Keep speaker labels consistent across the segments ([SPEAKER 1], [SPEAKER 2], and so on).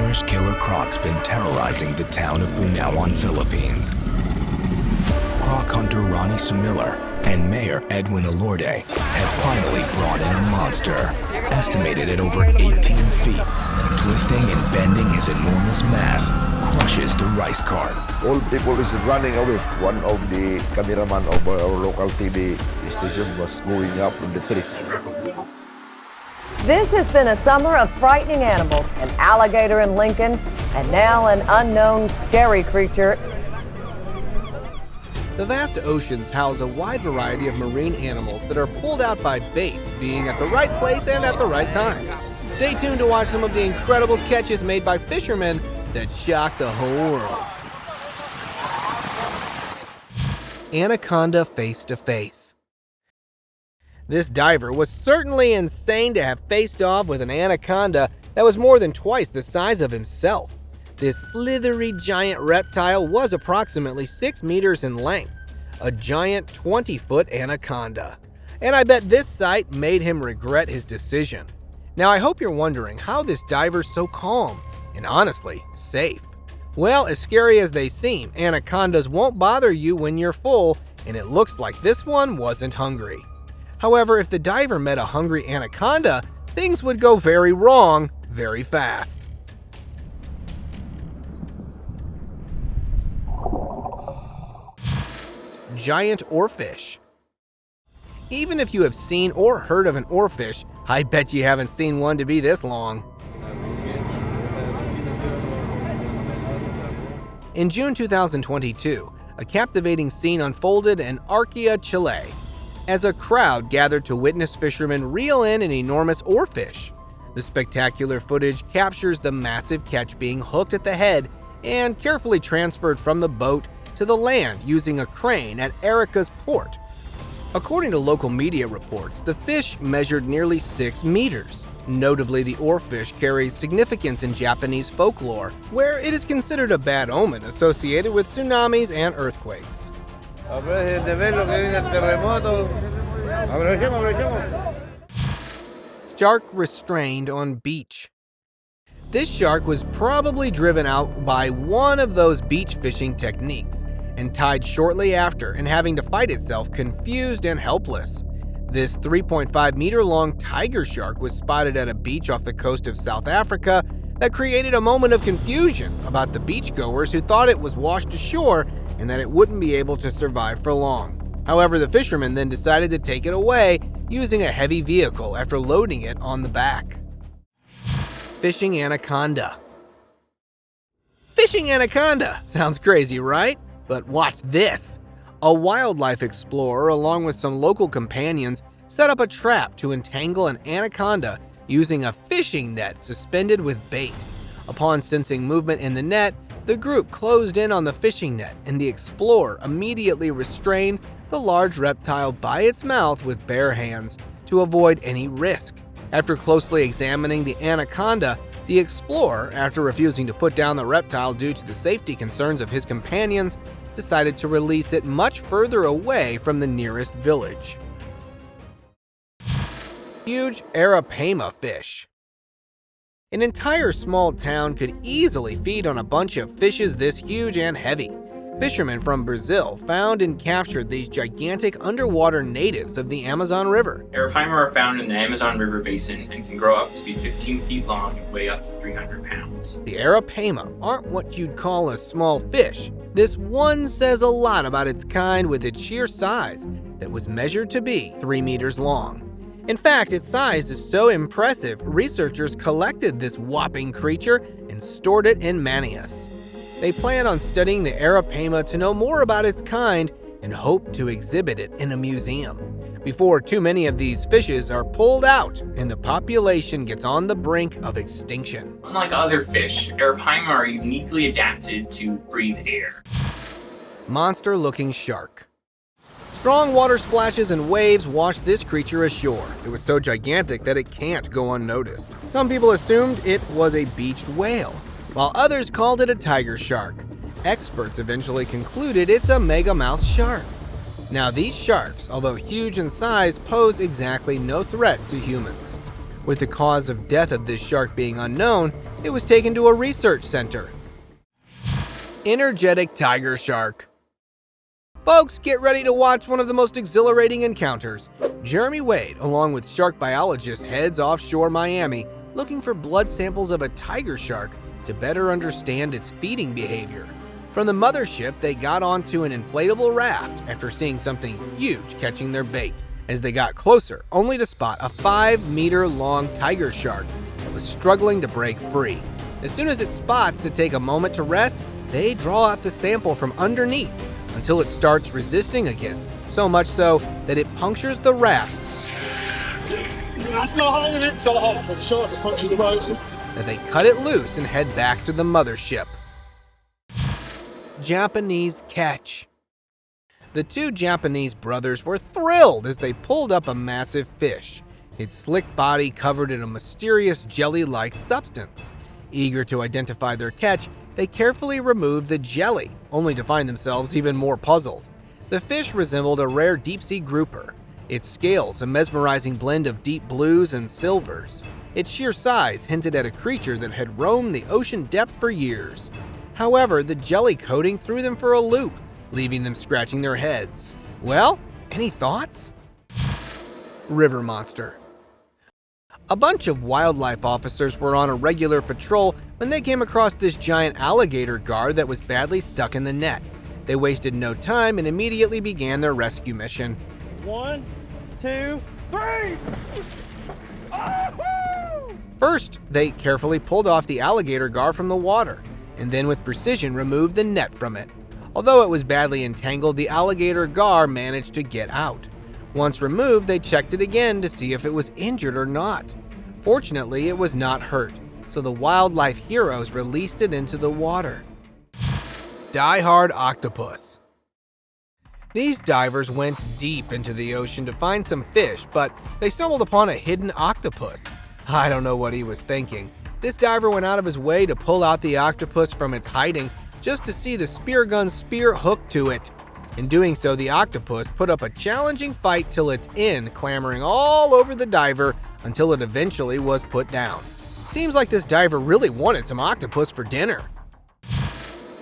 [SPEAKER 1] malnourished killer croc's been terrorizing the town of Bunawan, Philippines. Croc hunter Ronnie Sumiller and Mayor Edwin Alorde have finally brought in a monster, estimated at over 18 feet. Twisting and bending his enormous mass, crushes the rice cart.
[SPEAKER 2] All people is running away. One of the cameraman of our local TV station was going up in the tree.
[SPEAKER 3] This has been a summer of frightening animals, an alligator in Lincoln, and now an unknown scary creature.
[SPEAKER 4] The vast oceans house a wide variety of marine animals that are pulled out by baits being at the right place and at the right time. Stay tuned to watch some of the incredible catches made by fishermen that shock the whole world. Anaconda face to face. This diver was certainly insane to have faced off with an anaconda that was more than twice the size of himself. This slithery giant reptile was approximately 6 meters in length, a giant 20-foot anaconda. And I bet this sight made him regret his decision. Now I hope you're wondering how this diver's so calm and honestly safe. Well, as scary as they seem, anacondas won't bother you when you're full, and it looks like this one wasn't hungry. However, if the diver met a hungry anaconda, things would go very wrong very fast. Giant oarfish. Even if you have seen or heard of an oarfish, I bet you haven't seen one to be this long. In June 2022, a captivating scene unfolded in Arquia, Chile, as a crowd gathered to witness fishermen reel in an enormous oarfish. The spectacular footage captures the massive catch being hooked at the head and carefully transferred from the boat to the land using a crane at Arica's port. According to local media reports, the fish measured nearly 6 meters. Notably, the oarfish carries significance in Japanese folklore, where it is considered a bad omen associated with tsunamis and earthquakes. Shark restrained on beach. This shark was probably driven out by one of those beach fishing techniques and tied shortly after and having to fight itself confused and helpless. This 3.5 meter long tiger shark was spotted at a beach off the coast of South Africa that created a moment of confusion about the beachgoers who thought it was washed ashore and that it wouldn't be able to survive for long. However, the fishermen then decided to take it away using a heavy vehicle after loading it on the back. Fishing anaconda. Fishing anaconda! Sounds crazy, right? But watch this. A wildlife explorer, along with some local companions, set up a trap to entangle an anaconda using a fishing net suspended with bait. Upon sensing movement in the net, the group closed in on the fishing net, and the explorer immediately restrained the large reptile by its mouth with bare hands to avoid any risk. After closely examining the anaconda, the explorer, after refusing to put down the reptile due to the safety concerns of his companions, decided to release it much further away from the nearest village. Huge arapaima fish. An entire small town could easily feed on a bunch of fishes this huge and heavy. Fishermen from Brazil found and captured these gigantic underwater natives of the Amazon River.
[SPEAKER 5] Arapaima are found in the Amazon River basin and can grow up to be 15 feet long and weigh up to 300 pounds.
[SPEAKER 4] The arapaima aren't what you'd call a small fish. This one says a lot about its kind with its sheer size that was measured to be 3 meters long. In fact, its size is so impressive, researchers collected this whopping creature and stored it in Manius. They plan on studying the arapaima to know more about its kind and hope to exhibit it in a museum before too many of these fishes are pulled out and the population gets on the brink of extinction.
[SPEAKER 5] Unlike other fish, arapaima are uniquely adapted to breathe air.
[SPEAKER 4] Monster-looking shark. Strong water splashes and waves washed this creature ashore. It was so gigantic that it can't go unnoticed. Some people assumed it was a beached whale, while others called it a tiger shark. Experts eventually concluded it's a megamouth shark. Now these sharks, although huge in size, pose exactly no threat to humans. With the cause of death of this shark being unknown, it was taken to a research center. Energetic tiger shark. Folks, get ready to watch one of the most exhilarating encounters. Jeremy Wade, along with shark biologists, heads offshore Miami looking for blood samples of a tiger shark to better understand its feeding behavior. From the mothership, they got onto an inflatable raft after seeing something huge catching their bait. As they got closer, only to spot a 5-meter-long tiger shark that was struggling to break free. As soon as it spots to take a moment to rest, they draw out the sample from underneath until it starts resisting again, so much so that it punctures the raft.
[SPEAKER 6] That's got a hole in it. It's got a hole. The shark is punching the boat.
[SPEAKER 4] That they cut it loose and head back to the mothership. Japanese catch. The two Japanese brothers were thrilled as they pulled up a massive fish, its slick body covered in a mysterious jelly-like substance. Eager to identify their catch, they carefully removed the jelly, only to find themselves even more puzzled. The fish resembled a rare deep-sea grouper, its scales a mesmerizing blend of deep blues and silvers. Its sheer size hinted at a creature that had roamed the ocean depth for years. However, the jelly coating threw them for a loop, leaving them scratching their heads. Well, any thoughts? River monster. A bunch of wildlife officers were on a regular patrol when they came across this giant alligator gar that was badly stuck in the net. They wasted no time and immediately began their rescue mission.
[SPEAKER 6] 1, 2, 3!
[SPEAKER 4] First, they carefully pulled off the alligator gar from the water, and then with precision removed the net from it. Although it was badly entangled, the alligator gar managed to get out. Once removed, they checked it again to see if it was injured or not. Fortunately, it was not hurt, so the wildlife heroes released it into the water. Die-hard octopus. These divers went deep into the ocean to find some fish, but they stumbled upon a hidden octopus. I don't know what he was thinking. This diver went out of his way to pull out the octopus from its hiding just to see the spear gun spear hooked to it. In doing so, the octopus put up a challenging fight till its end, clambering all over the diver until it eventually was put down. Seems like this diver really wanted some octopus for dinner.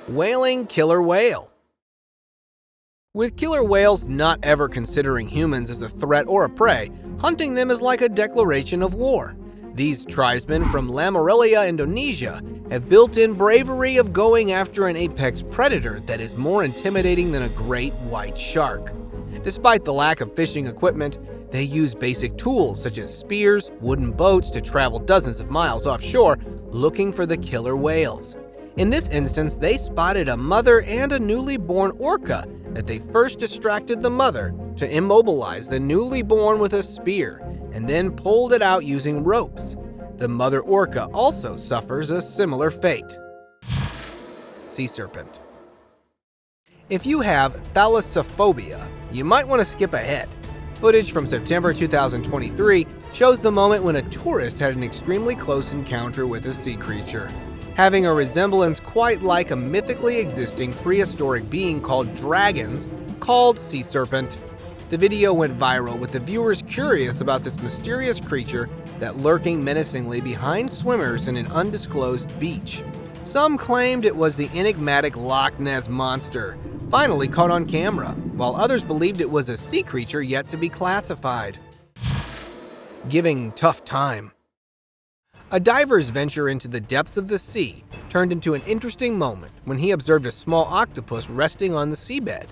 [SPEAKER 4] Whaling killer whale. With killer whales not ever considering humans as a threat or a prey, hunting them is like a declaration of war. These tribesmen from Lamarelia, Indonesia, have built-in bravery of going after an apex predator that is more intimidating than a great white shark. Despite the lack of fishing equipment, they use basic tools such as spears, wooden boats to travel dozens of miles offshore looking for the killer whales. In this instance, they spotted a mother and a newly born orca that they first distracted the mother to immobilize the newly born with a spear and then pulled it out using ropes. The mother orca also suffers a similar fate. Sea serpent. If you have thalassophobia, you might want to skip ahead. Footage from September 2023 shows the moment when a tourist had an extremely close encounter with a sea creature, having a resemblance quite like a mythically existing prehistoric being called dragons, called sea serpent. The video went viral with the viewers curious about this mysterious creature that lurking menacingly behind swimmers in an undisclosed beach. Some claimed it was the enigmatic Loch Ness monster, finally caught on camera, while others believed it was a sea creature yet to be classified. Giving tough time. A diver's venture into the depths of the sea turned into an interesting moment when he observed a small octopus resting on the seabed.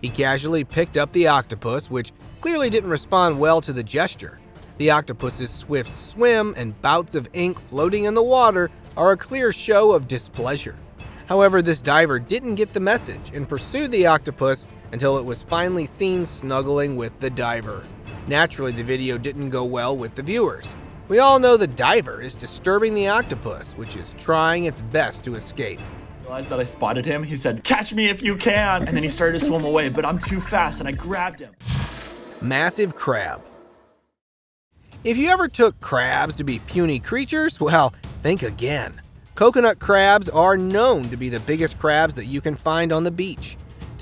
[SPEAKER 4] He casually picked up the octopus, which clearly didn't respond well to the gesture. The octopus's swift swim and bouts of ink floating in the water are a clear show of displeasure. However, this diver didn't get the message and pursued the octopus until it was finally seen snuggling with the diver. Naturally, the video didn't go well with the viewers. We all know the diver is disturbing the octopus, which is trying its best to escape.
[SPEAKER 7] Realized that I spotted him. He said, "Catch me if you can," and then he started to swim away, but I'm too fast and I grabbed him.
[SPEAKER 4] Massive crab. If you ever took crabs to be puny creatures, well, think again. Coconut crabs are known to be the biggest crabs that you can find on the beach.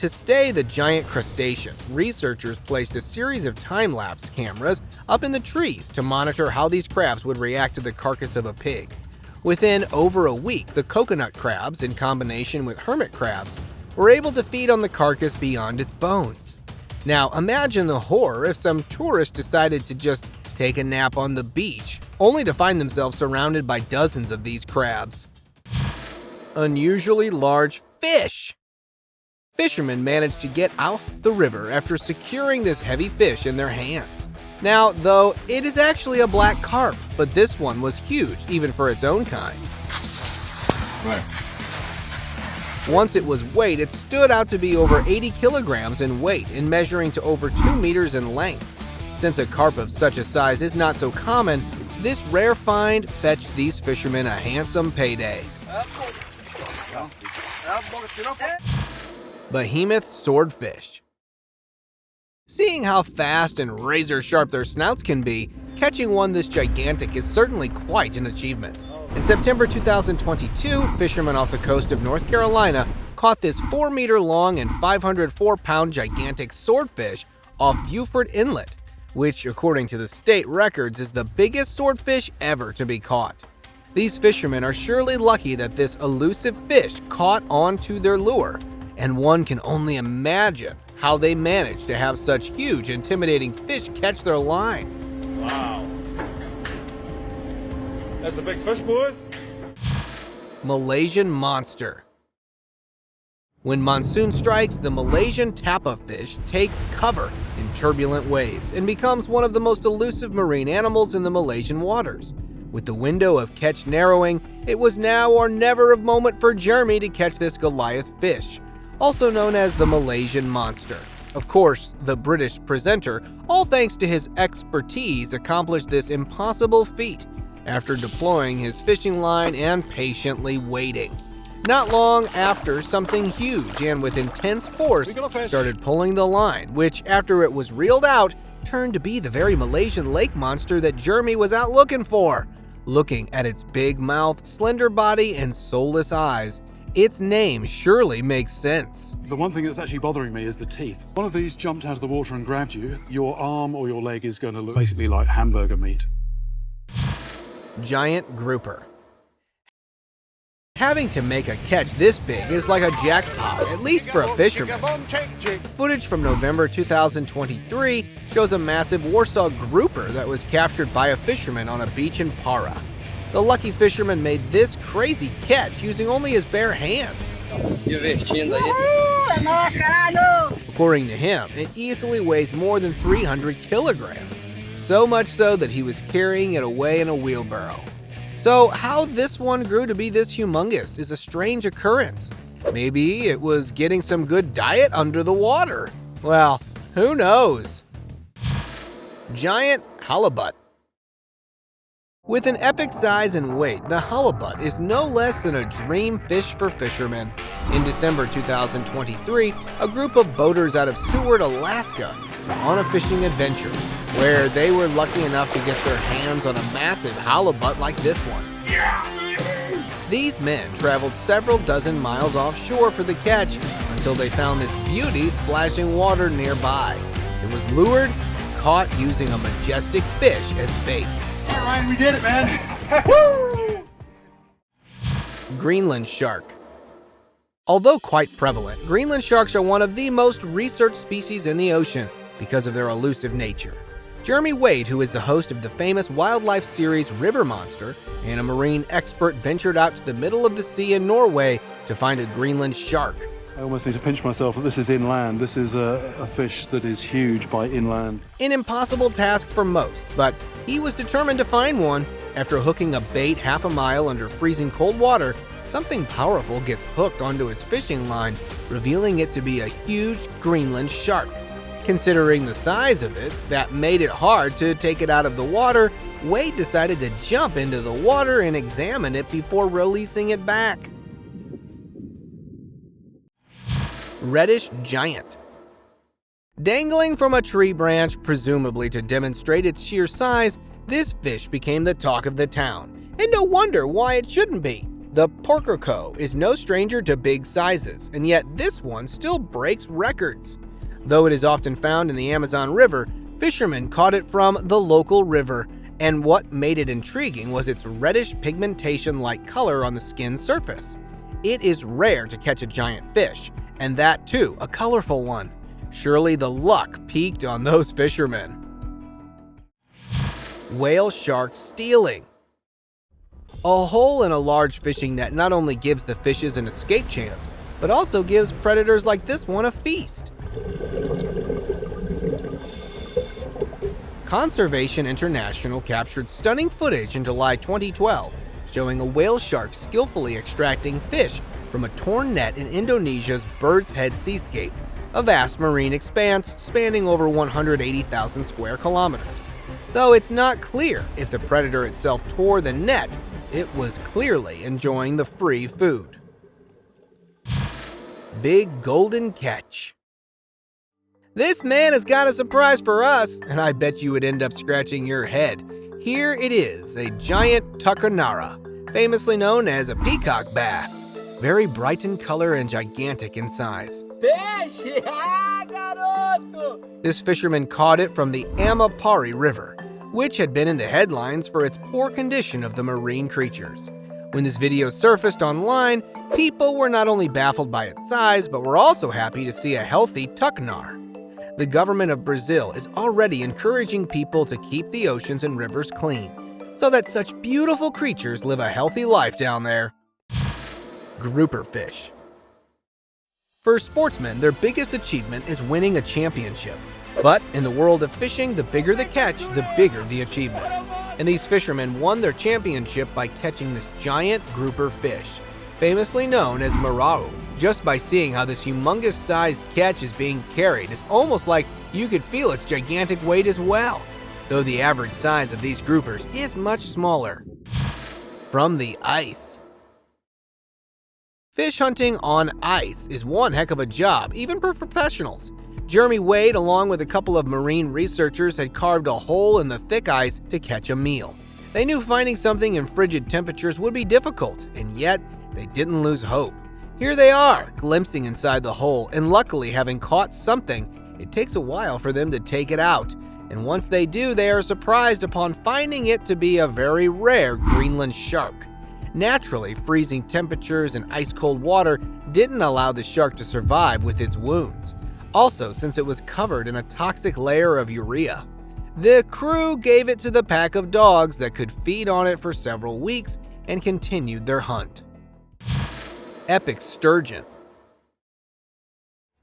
[SPEAKER 4] To stay the giant crustacean, researchers placed a series of time-lapse cameras up in the trees to monitor how these crabs would react to the carcass of a pig. Within over a week, the coconut crabs, in combination with hermit crabs, were able to feed on the carcass beyond its bones. Now imagine the horror if some tourist decided to just take a nap on the beach, only to find themselves surrounded by dozens of these crabs. Unusually large fish! Fishermen managed to get out the river after securing this heavy fish in their hands. Now, though, it is actually a black carp, but this one was huge even for its own kind.
[SPEAKER 8] Right.
[SPEAKER 4] Once it was weighed, it stood out to be over 80 kilograms in weight and measuring to over 2 meters in length. Since a carp of such a size is not so common, this rare find fetched these fishermen a handsome payday. Behemoth swordfish. Seeing how fast and razor-sharp their snouts can be, catching one this gigantic is certainly quite an achievement. In September 2022, fishermen off the coast of North Carolina caught this 4-meter-long and 504-pound gigantic swordfish off Beaufort Inlet, which, according to the state records, is the biggest swordfish ever to be caught. These fishermen are surely lucky that this elusive fish caught onto their lure, and one can only imagine how they managed to have such huge, intimidating fish catch their line.
[SPEAKER 8] Wow. That's a big fish, boys.
[SPEAKER 4] Malaysian monster. When monsoon strikes, the Malaysian tapa fish takes cover in turbulent waves and becomes one of the most elusive marine animals in the Malaysian waters. With the window of catch narrowing, it was now or never of moment for Jeremy to catch this Goliath fish, also known as the Malaysian monster. Of course, the British presenter, all thanks to his expertise, accomplished this impossible feat after deploying his fishing line and patiently waiting. Not long after, something huge and with intense force started pulling the line, which, after it was reeled out, turned to be the very Malaysian lake monster that Jeremy was out looking for. Looking at its big mouth, slender body, and soulless eyes, its name surely makes sense.
[SPEAKER 9] The one thing that's actually bothering me is the teeth. One of these jumped out of the water and grabbed you, your arm or your leg is going to look basically like hamburger meat.
[SPEAKER 4] Giant grouper. Having to make a catch this big is like a jackpot, at least for a fisherman. Footage from November 2023 shows a massive Warsaw grouper that was captured by a fisherman on a beach in Para. The lucky fisherman made this crazy catch using only his bare hands. According to him, it easily weighs more than 300 kilograms, so much so that he was carrying it away in a wheelbarrow. So how this one grew to be this humongous is a strange occurrence. Maybe it was getting some good diet under the water. Well, who knows? Giant halibut. With an epic size and weight, the halibut is no less than a dream fish for fishermen. In December 2023, a group of boaters out of Seward, Alaska, were on a fishing adventure where they were lucky enough to get their hands on a massive halibut like this one. These men traveled several dozen miles offshore for the catch until they found this beauty splashing water nearby. It was lured and caught using a majestic fish as bait.
[SPEAKER 8] All right, Ryan, we did it, man. Woo!
[SPEAKER 4] Greenland shark. Although quite prevalent, Greenland sharks are one of the most researched species in the ocean because of their elusive nature. Jeremy Wade, who is the host of the famous wildlife series River Monster and a marine expert, ventured out to the middle of the sea in Norway to find a Greenland shark.
[SPEAKER 9] I almost need to pinch myself that this is inland. This is a fish that is huge by inland.
[SPEAKER 4] An impossible task for most, but he was determined to find one. After hooking a bait half a mile under freezing cold water, something powerful gets hooked onto his fishing line, revealing it to be a huge Greenland shark. Considering the size of it, that made it hard to take it out of the water. Wade decided to jump into the water and examine it before releasing it back. Reddish giant. Dangling from a tree branch, presumably to demonstrate its sheer size, this fish became the talk of the town. And no wonder why it shouldn't be. The porkerco is no stranger to big sizes, and yet this one still breaks records. Though it is often found in the Amazon River, fishermen caught it from the local river, and what made it intriguing was its reddish pigmentation-like color on the skin's surface. It is rare to catch a giant fish, and that too, a colorful one. Surely the luck peaked on those fishermen. Whale shark stealing. A hole in a large fishing net not only gives the fishes an escape chance, but also gives predators like this one a feast. Conservation International captured stunning footage in July 2012 showing a whale shark skillfully extracting fish from a torn net in Indonesia's Bird's Head seascape, a vast marine expanse spanning over 180,000 square kilometers. Though it's not clear if the predator itself tore the net, it was clearly enjoying the free food. Big golden catch. This man has got a surprise for us, and I bet you would end up scratching your head. Here it is, a giant tucunarra, famously known as a peacock bass. Very bright in color and gigantic in size. This fisherman caught it from the Amapari River, which had been in the headlines for its poor condition of the marine creatures. When this video surfaced online, people were not only baffled by its size, but were also happy to see a healthy tucnar. The government of Brazil is already encouraging people to keep the oceans and rivers clean, so that such beautiful creatures live a healthy life down there. Grouper fish. For sportsmen, their biggest achievement is winning a championship. But in the world of fishing, the bigger the catch, the bigger the achievement. And these fishermen won their championship by catching this giant grouper fish, famously known as marau. Just by seeing how this humongous-sized catch is being carried, it's almost like you could feel its gigantic weight as well, though the average size of these groupers is much smaller. From the ice. Fish hunting on ice is one heck of a job, even for professionals. Jeremy Wade, along with a couple of marine researchers, had carved a hole in the thick ice to catch a meal. They knew finding something in frigid temperatures would be difficult, and yet they didn't lose hope. Here they are, glimpsing inside the hole, and luckily having caught something, it takes a while for them to take it out. And once they do, they are surprised upon finding it to be a very rare Greenland shark. Naturally, freezing temperatures and ice-cold water didn't allow the shark to survive with its wounds. Also, since it was covered in a toxic layer of urea. The crew gave it to the pack of dogs that could feed on it for several weeks and continued their hunt. Epic sturgeon.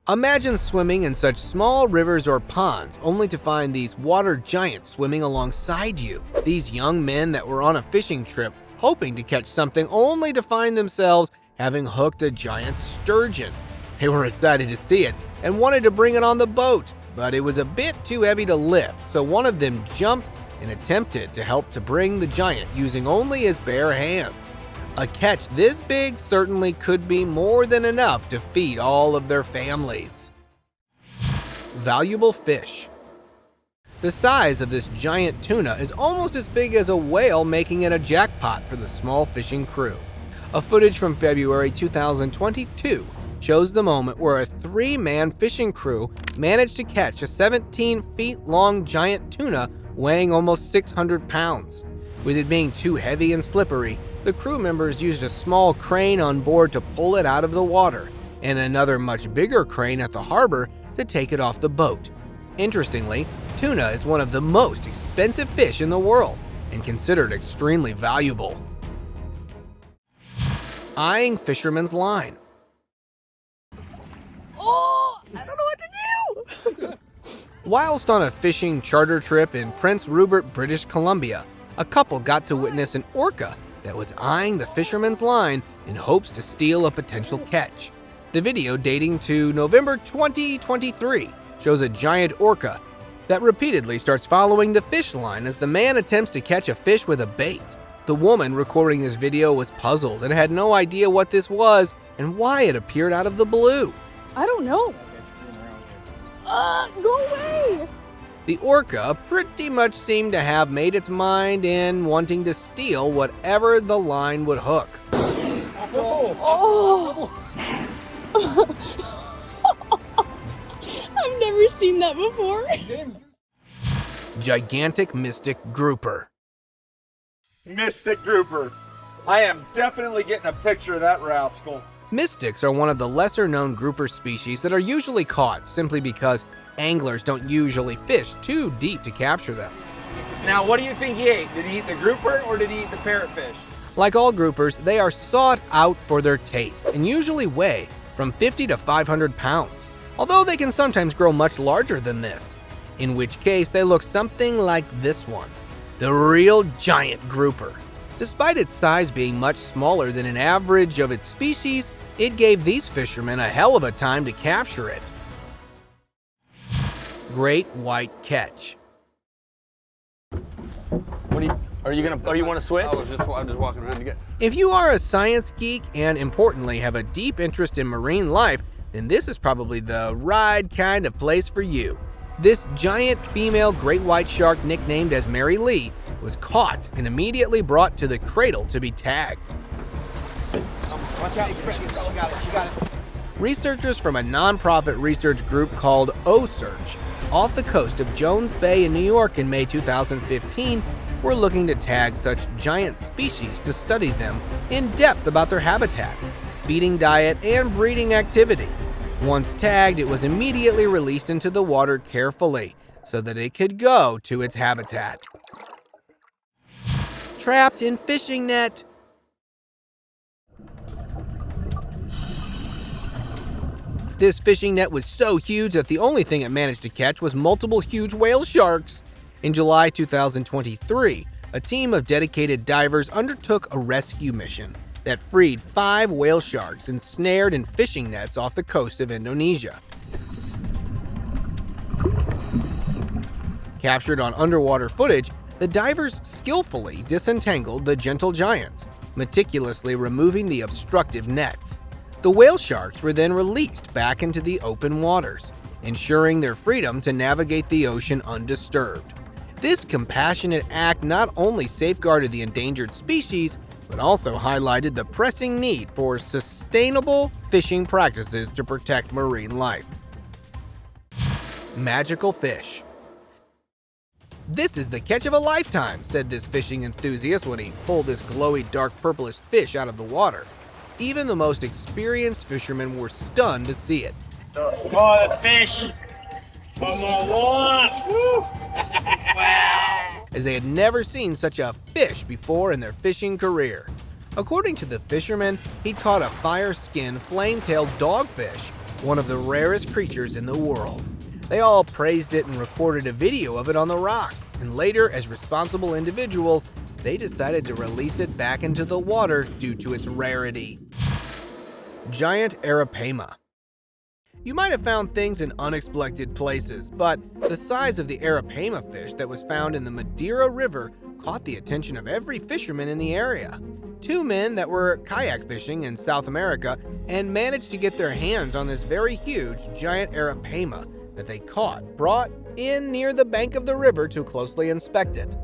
[SPEAKER 4] Imagine swimming in such small rivers or ponds only to find these water giants swimming alongside you. These young men that were on a fishing trip hoping to catch something only to find themselves having hooked a giant sturgeon. They were excited to see it and wanted to bring it on the boat, but it was a bit too heavy to lift, so one of them jumped and attempted to help to bring the giant using only his bare hands. A catch this big certainly could be more than enough to feed all of their families. Valuable fish. The size of this giant tuna is almost as big as a whale, making it a jackpot for the small fishing crew. A footage from February 2022 shows the moment where a 3-man fishing crew managed to catch a 17-feet-long giant tuna weighing almost 600 pounds. With it being too heavy and slippery, the crew members used a small crane on board to pull it out of the water, and another much bigger crane at the harbor to take it off the boat. Interestingly, tuna is one of the most expensive fish in the world and considered extremely valuable. Eyeing fisherman's line.
[SPEAKER 10] I don't know what to do!
[SPEAKER 4] Whilst on a fishing charter trip in Prince Rupert, British Columbia, a couple got to witness an orca that was eyeing the fisherman's line in hopes to steal a potential catch. The video, dating to November 2023, shows a giant orca that repeatedly starts following the fish line as the man attempts to catch a fish with a bait. The woman recording this video was puzzled and had no idea what this was and why it appeared out of the blue.
[SPEAKER 10] I don't know. Go away!
[SPEAKER 4] The orca pretty much seemed to have made its mind in wanting to steal whatever the line would hook.
[SPEAKER 10] Oh. I've never seen that before.
[SPEAKER 4] Gigantic mystic grouper.
[SPEAKER 8] Mystic grouper. I am definitely getting a picture of that rascal.
[SPEAKER 4] Mystics are one of the lesser-known grouper species that are usually caught simply because anglers don't usually fish too deep to capture them.
[SPEAKER 11] Now, what do you think he ate? Did he eat the grouper or did he eat the parrotfish?
[SPEAKER 4] Like all groupers, they are sought out for their taste and usually weigh from 50 to 500 pounds, although they can sometimes grow much larger than this, in which case they look something like this one, the real giant grouper. Despite its size being much smaller than an average of its species, it gave these fishermen a hell of a time to capture it. Great white catch.
[SPEAKER 11] Are you want to switch?
[SPEAKER 8] I'm just walking around to get.
[SPEAKER 4] If you are a science geek and importantly have a deep interest in marine life, then this is probably the right kind of place for you. This giant female great white shark, nicknamed as Mary Lee, was caught and immediately brought to the cradle to be tagged.
[SPEAKER 11] Watch out. She got it.
[SPEAKER 4] Researchers from a nonprofit research group called O-Search off the coast of Jones Bay in New York in May 2015 were looking to tag such giant species to study them in depth about their habitat, feeding diet, and breeding activity. Once tagged, it was immediately released into the water carefully so that it could go to its habitat. Trapped in fishing net. This fishing net was so huge that the only thing it managed to catch was multiple huge whale sharks. In July 2023, a team of dedicated divers undertook a rescue mission that freed 5 whale sharks ensnared in fishing nets off the coast of Indonesia. Captured on underwater footage, the divers skillfully disentangled the gentle giants, meticulously removing the obstructive nets. The whale sharks were then released back into the open waters, ensuring their freedom to navigate the ocean undisturbed. This compassionate act not only safeguarded the endangered species, but also highlighted the pressing need for sustainable fishing practices to protect marine life. Magical fish. "This is the catch of a lifetime," said this fishing enthusiast when he pulled this glowy dark purplish fish out of the water. Even the most experienced fishermen were stunned to see it.
[SPEAKER 6] Oh, the fish! Come on! Woo! Wow!
[SPEAKER 4] As they had never seen such a fish before in their fishing career. According to the fisherman, he'd caught a fire-skinned, flame-tailed dogfish, one of the rarest creatures in the world. They all praised it and recorded a video of it on the rocks, and later, as responsible individuals, they decided to release it back into the water due to its rarity. Giant arapaima. You might have found things in unexpected places, but the size of the arapaima fish that was found in the Madeira River caught the attention of every fisherman in the area. 2 men that were kayak fishing in South America and managed to get their hands on this very huge giant arapaima that they caught, brought in near the bank of the river to closely inspect it.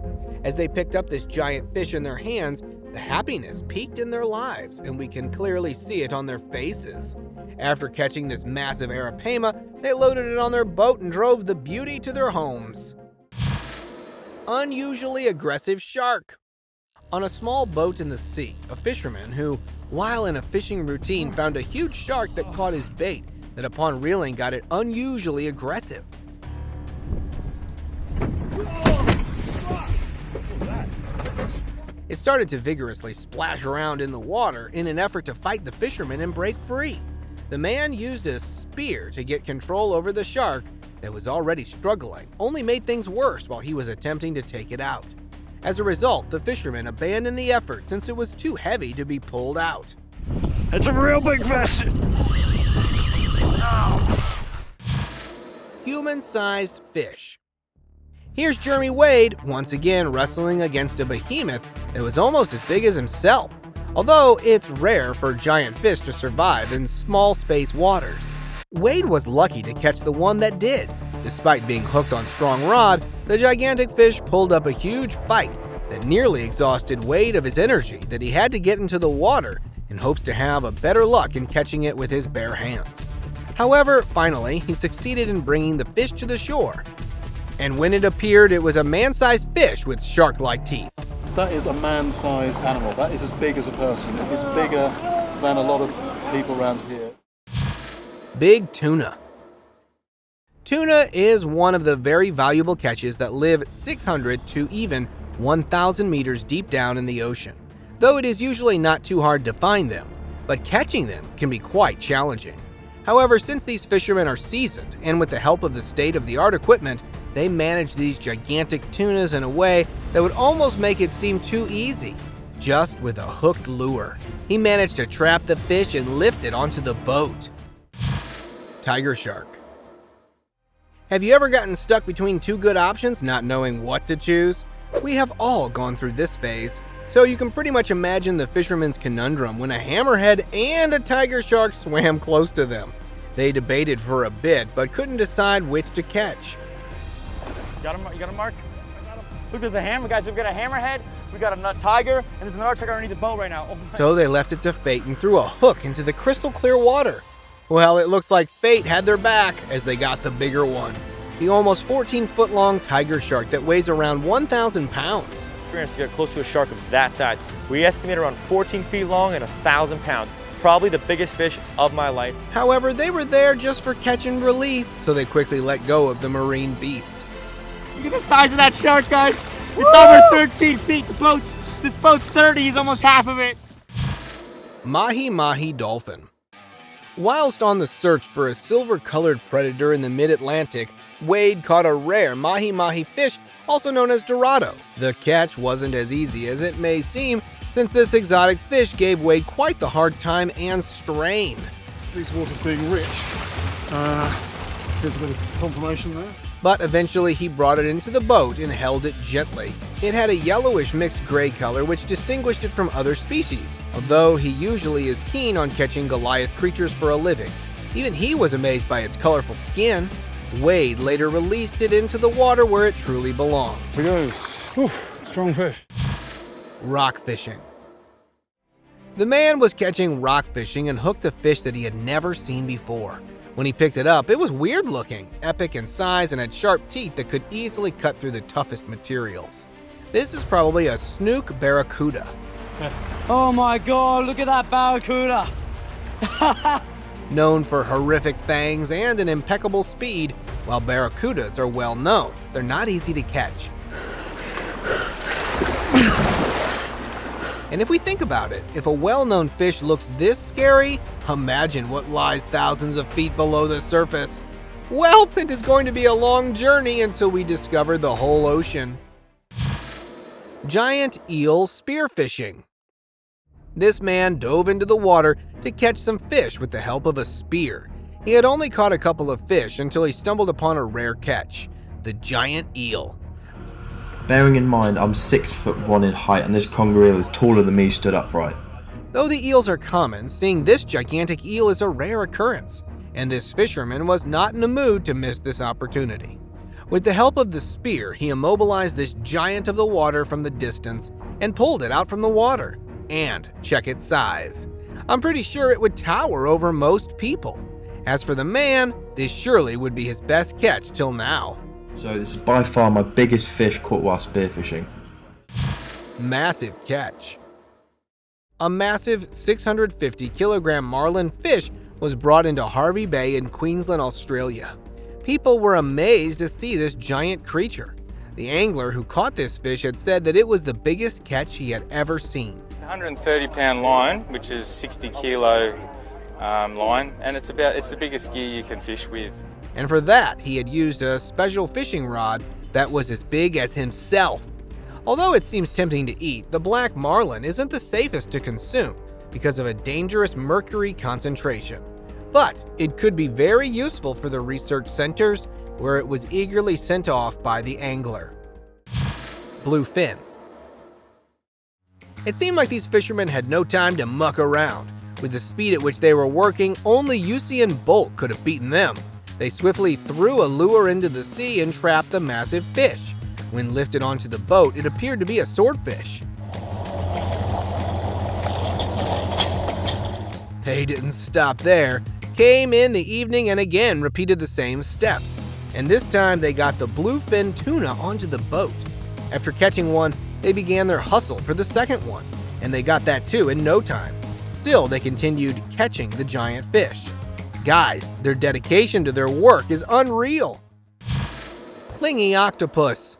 [SPEAKER 4] As they picked up this giant fish in their hands, the happiness peaked in their lives, and we can clearly see it on their faces. After catching this massive arapaima, they loaded it on their boat and drove the beauty to their homes. Unusually aggressive shark. On a small boat in the sea, a fisherman who, while in a fishing routine, found a huge shark that caught his bait, that upon reeling got it unusually aggressive. It started to vigorously splash around in the water in an effort to fight the fisherman and break free. The man used a spear to get control over the shark that was already struggling, only made things worse while he was attempting to take it out. As a result, the fisherman abandoned the effort since it was too heavy to be pulled out.
[SPEAKER 6] That's a real big fish!
[SPEAKER 4] Human-sized fish. Here's Jeremy Wade once again wrestling against a behemoth that was almost as big as himself, although it's rare for giant fish to survive in small space waters. Wade was lucky to catch the one that did. Despite being hooked on strong rod, the gigantic fish pulled up a huge fight that nearly exhausted Wade of his energy that he had to get into the water and and hopes to have a better luck in catching it with his bare hands. However, finally, he succeeded in bringing the fish to the shore. And when it appeared, it was a man-sized fish with shark-like teeth.
[SPEAKER 9] That is a man-sized animal. That is as big as a person. It is bigger than a lot of people around here.
[SPEAKER 4] Big tuna. Tuna is one of the very valuable catches that live 600 to even 1,000 meters deep down in the ocean, though it is usually not too hard to find them, but catching them can be quite challenging. However, since these fishermen are seasoned, and with the help of the state-of-the-art equipment, they manage these gigantic tunas in a way that would almost make it seem too easy. Just with a hooked lure, he managed to trap the fish and lift it onto the boat. Tiger shark. Have you ever gotten stuck between two good options, not knowing what to choose? We have all gone through this phase, so you can pretty much imagine the fisherman's conundrum when a hammerhead and a tiger shark swam close to them. They debated for a bit, but couldn't decide which to catch.
[SPEAKER 12] You got him, Mark? Look, there's a hammer, guys. We've got a hammerhead, we got a nut tiger, and there's another tiger underneath the boat right now. Oh,
[SPEAKER 4] so they left it to fate and threw a hook into the crystal clear water. Well, it looks like fate had their back as they got the bigger one. The almost 14-foot long tiger shark that weighs around 1,000 pounds.
[SPEAKER 12] Experience to get close to a shark of that size. We estimate around 14 feet long and 1,000 pounds. Probably the biggest fish of my life.
[SPEAKER 4] However, they were there just for catch and release, so they quickly let go of the marine beast.
[SPEAKER 12] Look at the size of that shark, guys. It's over 13 feet. This boat's 30. He's almost half of it.
[SPEAKER 4] Mahi-mahi dolphin. Whilst on the search for a silver-colored predator in the mid-Atlantic, Wade caught a rare mahi-mahi fish, also known as dorado. The catch wasn't as easy as it may seem, since this exotic fish gave Wade quite the hard time and strain.
[SPEAKER 9] These waters being rich, there's a bit of confirmation there.
[SPEAKER 4] But eventually he brought it into the boat and held it gently. It had a yellowish mixed gray color which distinguished it from other species, although he usually is keen on catching Goliath creatures for a living. Even he was amazed by its colorful skin. Wade later released it into the water where it truly belonged.
[SPEAKER 9] Here it goes. Whew, strong fish.
[SPEAKER 4] Rock fishing. The man was catching rock fishing and hooked a fish that he had never seen before. When he picked it up, it was weird looking, epic in size, and had sharp teeth that could easily cut through the toughest materials. This is probably a snook barracuda.
[SPEAKER 12] Oh my god, look at that barracuda!
[SPEAKER 4] Known for horrific fangs and an impeccable speed, while barracudas are well known, they're not easy to catch. And if we think about it, if a well-known fish looks this scary, imagine what lies thousands of feet below the surface. Welp, it is going to be a long journey until we discover the whole ocean. Giant eel spearfishing. This man dove into the water to catch some fish with the help of a spear. He had only caught a couple of fish until he stumbled upon a rare catch, the giant eel.
[SPEAKER 13] Bearing in mind I'm 6'1" in height and this conger eel is taller than me stood upright.
[SPEAKER 4] Though the eels are common, seeing this gigantic eel is a rare occurrence, and this fisherman was not in the mood to miss this opportunity. With the help of the spear, he immobilized this giant of the water from the distance and pulled it out from the water. And check its size. I'm pretty sure it would tower over most people. As for the man, this surely would be his best catch till now.
[SPEAKER 13] So this is by far my biggest fish caught while spearfishing.
[SPEAKER 4] Massive catch. A massive 650 kilogram marlin fish was brought into Hervey Bay in Queensland, Australia. People were amazed to see this giant creature. The angler who caught this fish had said that it was the biggest catch he had ever seen.
[SPEAKER 14] It's a 130-pound line, which is 60-kilo line, and it's the biggest gear you can fish with.
[SPEAKER 4] And for that, he had used a special fishing rod that was as big as himself. Although it seems tempting to eat, the black marlin isn't the safest to consume because of a dangerous mercury concentration. But it could be very useful for the research centers where it was eagerly sent off by the angler. Bluefin. It seemed like these fishermen had no time to muck around. With the speed at which they were working, only Usain Bolt could have beaten them. They swiftly threw a lure into the sea and trapped the massive fish. When lifted onto the boat, it appeared to be a swordfish. They didn't stop there, came in the evening and again repeated the same steps. And this time they got the bluefin tuna onto the boat. After catching one, they began their hustle for the second one, and they got that too in no time. Still, they continued catching the giant fish. Guys, their dedication to their work is unreal. Clingy octopus.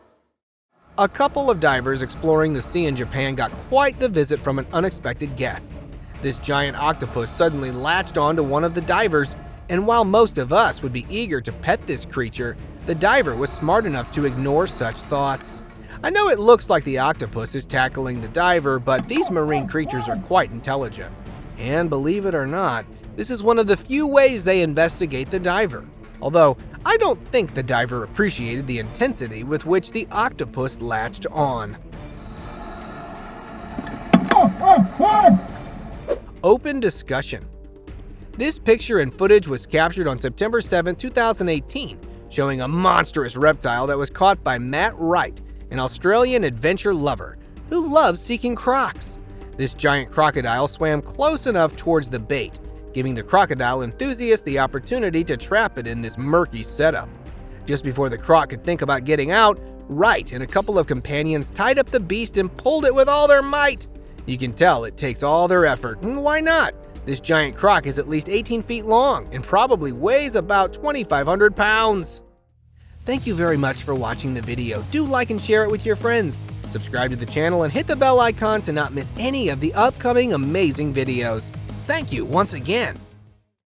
[SPEAKER 4] A couple of divers exploring the sea in Japan got quite the visit from an unexpected guest. This giant octopus suddenly latched onto one of the divers, and while most of us would be eager to pet this creature, the diver was smart enough to ignore such thoughts. I know it looks like the octopus is tackling the diver, but these marine creatures are quite intelligent. And believe it or not, this is one of the few ways they investigate the diver. Although, I don't think the diver appreciated the intensity with which the octopus latched on. Open discussion. This picture and footage was captured on September 7, 2018, showing a monstrous reptile that was caught by Matt Wright, an Australian adventure lover who loves seeking crocs. This giant crocodile swam close enough towards the bait, giving the crocodile enthusiast the opportunity to trap it in this murky setup. Just before the croc could think about getting out, Wright and a couple of companions tied up the beast and pulled it with all their might. You can tell it takes all their effort, and why not? This giant croc is at least 18 feet long and probably weighs about 2,500 pounds. Thank you very much for watching the video. Do like and share it with your friends. Subscribe to the channel and hit the bell icon to not miss any of the upcoming amazing videos. Thank you once again.